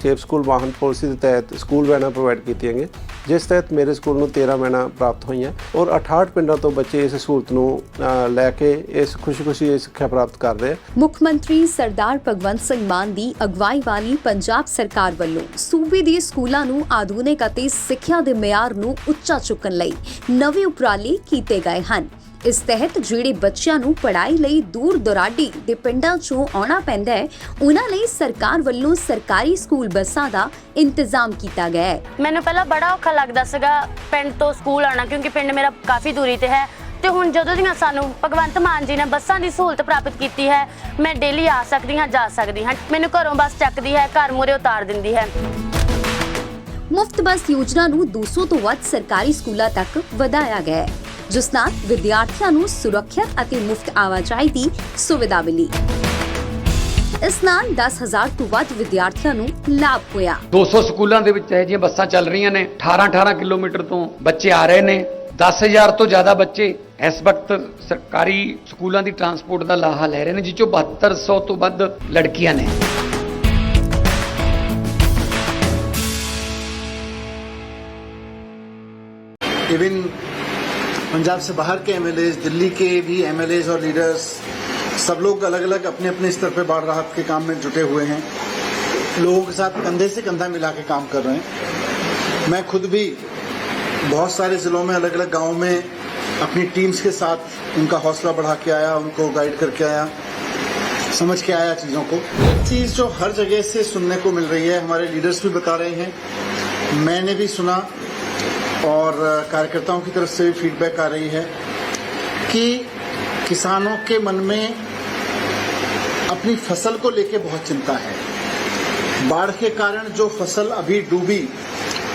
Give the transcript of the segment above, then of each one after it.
Safe school वाहन policy के तहत स्कूल वैनां प्रोवाइड कीतियां गईਆਂ, जिस तहत मेरे स्कूल ਨੂੰ 13 वैनां प्राप्त ਹੋਈਆਂ और 68 ਪਿੰਡਾਂ ਤੋਂ ਬੱਚੇ ਇਸ ਸਹੂਲਤ ਨੂੰ ਲੈ ਕੇ ਇਸ ਖੁਸ਼ੀ ਸਿੱਖਿਆ ਪ੍ਰਾਪਤ ਕਰ ਰਹੇ। ਮੁੱਖ ਮੰਤਰੀ ਸਰਦਾਰ ਭਗਵੰਤ ਸਿੰਘ ਮਾਨ ਦੀ ਅਗਵਾਈ ਵਾਲੀ ਪੰਜਾਬ ਸਰਕਾਰ ਵੱਲੋਂ ਸੂਬੇ ਦੇ ਸਕੂਲਾਂ ਨੂੰ ਆਧੁਨਿਕ ਅਤੇ ਸਿੱਖਿਆ ਦੇ ਮਿਆਰ ਨੂੰ ਉੱਚਾ ਚੁੱਕਣ ਲਈ ਨਵੇਂ ਉਪਰਾਲੇ ਕੀਤੇ ਗਏ ਹਨ। इस तहत ਜਿਹੜੇ ਬੱਚਿਆਂ ਨੂੰ ਪੜ੍ਹਾਈ ਲਈ ਦੂਰ ਦੁਰਾਡੇ ਦੇ ਪਿੰਡਾਂ ਚੋਂ ਆਉਣਾ ਪੈਂਦਾ ਹੈ, ਉਹਨਾਂ ਲਈ ਸਰਕਾਰ ਵੱਲੋਂ ਸਰਕਾਰੀ ਸਕੂਲ ਬੱਸਾਂ ਦਾ ਇੰਤਜ਼ਾਮ ਕੀਤਾ ਗਿਆ ਹੈ। ਮੈਨੂੰ ਪਹਿਲਾਂ ਬੜਾ ਔਖਾ ਲੱਗਦਾ ਸੀਗਾ ਪਿੰਡ ਤੋਂ ਸਕੂਲ ਆਉਣਾ, ਕਿਉਂਕਿ ਪਿੰਡ ਮੇਰਾ ਕਾਫੀ ਦੂਰੀ ਤੇ ਹੈ ਤੇ ਹੁਣ ਜਦੋਂ ਦੀਆਂ ਸਾਨੂੰ ਭਗਵੰਤ ਮਾਨ ਜੀ ਨੇ ਬੱਸਾਂ ਦੀ ਸਹੂਲਤ ਪ੍ਰਾਪਤ ਕੀਤੀ ਹੈ, ਮੈਂ ਡੇਲੀ ਆ ਸਕਦੀ ਹਾਂ, ਜਾ ਸਕਦੀ ਹਾਂ। ਮੈਨੂੰ ਘਰੋਂ ਬੱਸ ਚੱਕਦੀ ਹੈ, ਘਰ ਮੂਹਰੇ ਉਤਾਰ ਦਿੰਦੀ ਹੈ। ਮੁਫਤ ਬੱਸ ਯੋਜਨਾ ਨੂੰ 200 ਤੋਂ ਵੱਧ ਸਰਕਾਰੀ ਸਕੂਲਾਂ ਤੱਕ ਵਧਾਇਆ ਗਿਆ ਹੈ, ਜਿਸ ਨਾਲ ਵਿਦਿਆਰਥੀਆਂ ਨੂੰ ਸੁਰੱਖਿਅਤ ਅਤੇ ਮੁਫਤ ਆਵਾਜਾਈ ਦੀ ਸੁਵਿਧਾ ਮਿਲੀ। ਇਸ ਨਾਲ 10,000 ਤੋਂ ਵੱਧ ਵਿਦਿਆਰਥੀਆਂ ਨੂੰ ਲਾਭ ਹੋਇਆ। 200 ਸਕੂਲਾਂ ਦੇ ਵਿੱਚ ਇਹ ਜਿਹੀਆਂ ਬੱਸਾਂ ਚੱਲ ਰਹੀਆਂ ਨੇ, 18 ਕਿਲੋਮੀਟਰ ਤੋਂ ਬੱਚੇ ਆ ਰਹੇ ਨੇ। 10,000 ਤੋਂ ਜ਼ਿਆਦਾ ਬੱਚੇ ਇਸ ਵਕਤ ਸਰਕਾਰੀ ਸਕੂਲਾਂ ਦੀ ਟਰਾਂਸਪੋਰਟ ਦਾ ਲਾਹਾ ਲੈ ਰਹੇ ਨੇ, ਜਿਸ ਚੋਂ 7200 ਤੋਂ ਵੱਧ ਲੜਕੀਆਂ ਨੇ। इवन पंजाब से बाहर के एमएलएज, दिल्ली के भी एमएलएज और लीडर्स, सब लोग अलग अलग अपने अपने स्तर पर बाढ़ राहत के काम में जुटे हुए हैं। लोगों के साथ कंधे से कंधा मिला के काम कर रहे हैं। मैं खुद भी बहुत सारे ज़िलों में अलग अलग गाँव में अपनी टीम्स के साथ उनका हौसला बढ़ा के आया, उनको गाइड करके आया, समझ के आया चीज़ों को। एक चीज़ जो हर जगह से सुनने को मिल रही है, हमारे लीडर्स भी बता रहे हैं, मैंने भी सुना और कार्यकर्ताओं की तरफ से भी फीडबैक आ रही है कि किसानों के मन में अपनी फसल को लेके बहुत चिंता है। बाढ़ के कारण जो फसल अभी डूबी,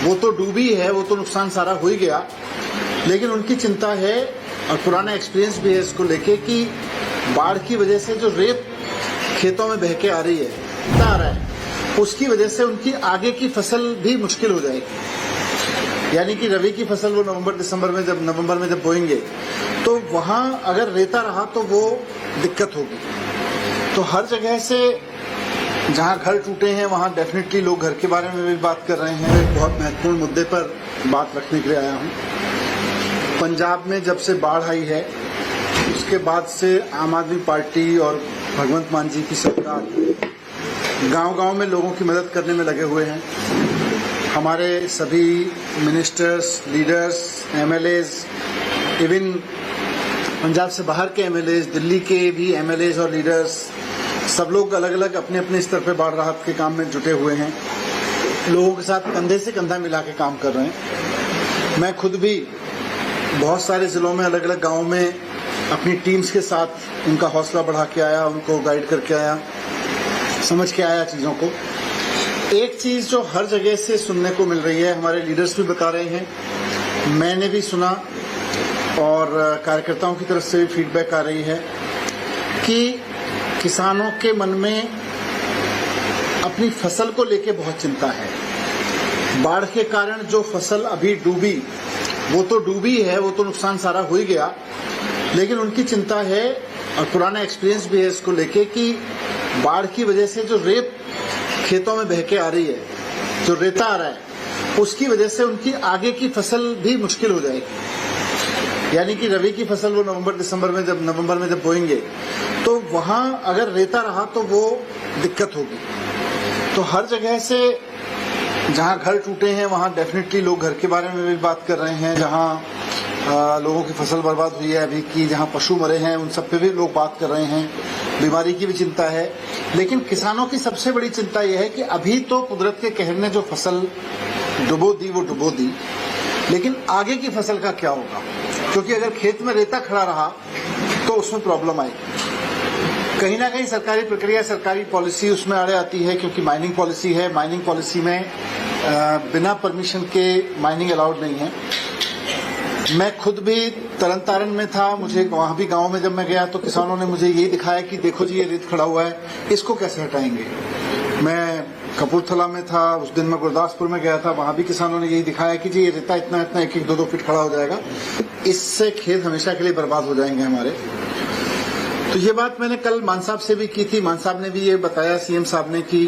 वो तो डूबी है, वो तो नुकसान सारा हो ही गया, लेकिन उनकी चिंता है और पुराना एक्सपीरियंस भी है इसको लेके कि बाढ़ की वजह से जो रेत खेतों में बह के आ रही है, आ रहा है, उसकी वजह से उनकी आगे की फसल भी मुश्किल हो जाएगी। यानी कि रबी की फसल वो नवंबर में जब बोएंगे तो वहां अगर रेता रहा तो वो दिक्कत होगी। तो हर जगह से जहां घर टूटे हैं वहां डेफिनेटली लोग घर के बारे में भी बात कर रहे हैं। एक बहुत महत्वपूर्ण मुद्दे पर बात रखने के लिए आया हूं। पंजाब में जब से बाढ़ आई है उसके बाद से आम आदमी पार्टी और भगवंत मान जी की सरकार गांव-गांव में लोगों की मदद करने में लगे हुए हैं। हमारे सभी ministers, leaders, MLAs, even Punjab से बाहर के एमएलएज, दिल्ली के भी एमएलएज और लीडर्स, सब लोग अलग अलग अपने अपने स्तर पर बाढ़ राहत के काम में जुटे हुए हैं। लोगों के साथ कंधे से कंधा मिला के काम कर रहे हैं। मैं खुद भी बहुत सारे ज़िलों में अलग अलग गाँव में अपनी टीम्स के साथ उनका हौसला बढ़ा के आया, उनको गाइड करके आया, समझ के आया चीज़ों को। एक चीज़ जो हर जगह से सुनने को मिल रही है, हमारे लीडर्स भी बता रहे हैं, मैंने भी सुना और कार्यकर्ताओं की तरफ से भी फीडबैक आ रही है कि किसानों के मन में अपनी फसल को लेके बहुत चिंता है। बाढ़ के कारण जो फसल अभी डूबी, वो तो डूबी है, वो तो नुकसान सारा हो ही गया, लेकिन उनकी चिंता है और पुराना एक्सपीरियंस भी है इसको लेके कि बाढ़ की वजह से जो रेत खेतों में बह के आ रही है, जो रेता आ रहा है, उसकी वजह से उनकी आगे की फसल भी मुश्किल हो जाएगी। यानी कि रबी की फसल वो नवंबर में जब बोएंगे तो वहां अगर रेता रहा तो वो दिक्कत होगी। तो हर जगह से जहां घर टूटे हैं वहां डेफिनेटली लोग घर के बारे में भी बात कर रहे हैं। जहां लोगों की फसल बर्बाद हुई है अभी की, जहां पशु मरे हैं उन सब पे भी लोग बात कर रहे हैं। बीमारी की भी चिंता है, लेकिन किसानों की सबसे बड़ी चिंता यह है कि अभी तो कुदरत के कहर ने जो फसल डुबो दी वो डुबो दी, लेकिन आगे की फसल का क्या होगा? क्योंकि अगर खेत में रेता खड़ा रहा तो उसमें प्रॉब्लम आएगी। कहीं ना कहीं सरकारी प्रक्रिया, सरकारी पॉलिसी उसमें आड़े आती है, क्योंकि माइनिंग पॉलिसी है। माइनिंग पॉलिसी में बिना परमिशन के माइनिंग अलाउड नहीं है। मैं खुद भी तरन तारण में था, मुझे वहां भी गांव में जब मैं गया तो किसानों ने मुझे यही दिखाया कि देखो जी ये रेत खड़ा हुआ है, इसको कैसे हटाएंगे। मैं कपूरथला में था, उस दिन मैं गुरदासपुर में गया था, वहां भी किसानों ने यही दिखाया कि जी ये रेता इतना इतना 1-1, 2-2 फीट खड़ा हो जाएगा, इससे खेत हमेशा के लिए बर्बाद हो जाएंगे हमारे। तो ये बात मैंने कल मान साहब से भी की थी। मान साहब ने भी ये बताया सीएम साहब ने कि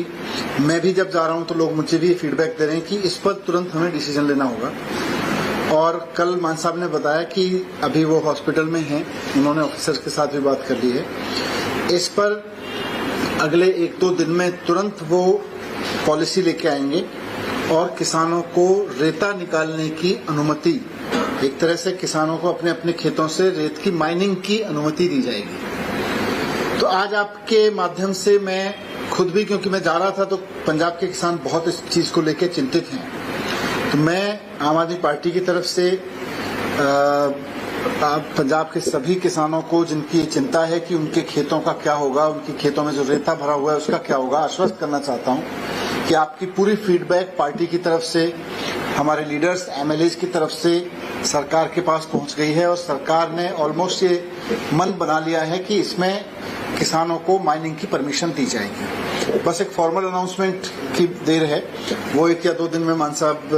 मैं भी जब जा रहा हूं तो लोग मुझे भी फीडबैक दे रहे हैं कि इस पर तुरंत हमें डिसीजन लेना होगा। और कल मान साहब ने बताया कि अभी वो हॉस्पिटल में हैं, उन्होंने ऑफिसर्स के साथ भी बात कर ली है। इस पर अगले 1-2 दिन में तुरंत वो पॉलिसी लेके आएंगे और किसानों को रेता निकालने की अनुमति, एक तरह से किसानों को अपने अपने खेतों से रेत की माइनिंग की अनुमति दी जाएगी। तो आज आपके माध्यम से मैं खुद भी, क्योंकि मैं जा रहा था तो पंजाब के किसान बहुत इस चीज को लेकर चिंतित हैं, तो मैं आम आदमी पार्टी की तरफ से पंजाब के सभी किसानों को जिनकी चिंता है कि उनके खेतों का क्या होगा, उनके खेतों में जो रेता भरा हुआ है उसका क्या होगा, आश्वस्त करना चाहता हूं कि आपकी पूरी फीडबैक पार्टी की तरफ से, हमारे लीडर्स एमएलए की तरफ से सरकार के पास पहुंच गई है और सरकार ने ऑलमोस्ट ये मन बना लिया है कि इसमें किसानों को माइनिंग की परमिशन दी जाएगी। बस एक फॉर्मल अनाउंसमेंट की देर है, वो 1 या 2 दिन में मान साहब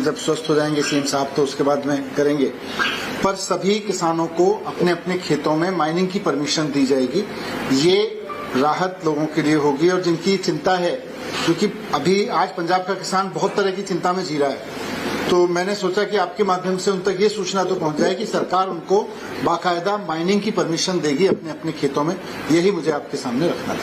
जब स्वस्थ हो जाएंगे सीएम साहब तो उसके बाद में करेंगे। पर सभी किसानों को अपने अपने खेतों में माइनिंग की परमिशन दी जाएगी। ये राहत लोगों के लिए होगी और जिनकी चिंता है, क्योंकि अभी आज पंजाब का किसान बहुत तरह की चिंता में जी रहा है, तो मैंने सोचा कि आपके माध्यम से उन तक ये सूचना तो पहुंच जाए कि सरकार उनको बाकायदा माइनिंग की परमिशन देगी अपने अपने खेतों में। यही मुझे आपके सामने रखना था।